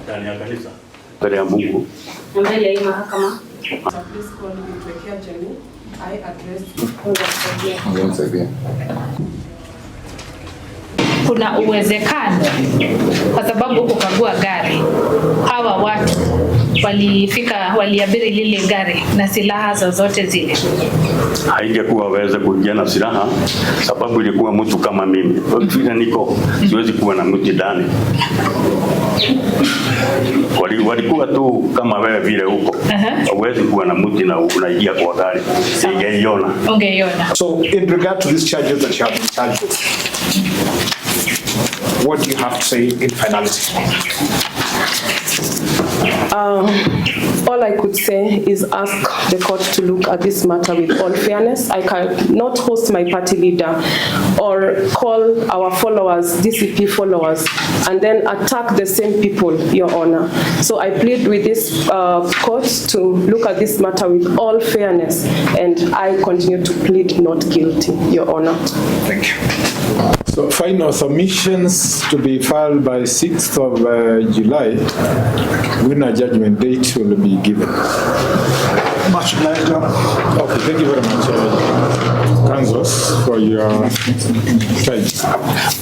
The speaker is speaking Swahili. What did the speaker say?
ndani ya kanisa mbele ya Mungu mbele ya mahakama. Kuna uwezekano kwa sababu kukagua gari, hawa watu waliabiri lile gari na silaha zozote zile. Haingekuwa waweza kuingia na silaha sababu ilikuwa mtu kama mimi. Vile niko siwezi kuwa na mtu ndani. Walikuwa tu kama wewe vile huko. Hauwezi kuwa na mtu na unaingia kwa gari. Ungeiona. So in regard to these charges that you have been charged with, what do you have to say in finality? All I could say is ask the court to look at this matter with all fairness. I cannot host my party leader or call our followers, DCP followers, and then attack the same people, Your Honor. So I plead with this court to look at this matter with all fairness, and I continue to plead not guilty, Your Honor. Thank you. So final submissions to be filed by 6th of July, when a judgment date will be given. Much pleasure. Okay, thank you very much, Kansas, for your time.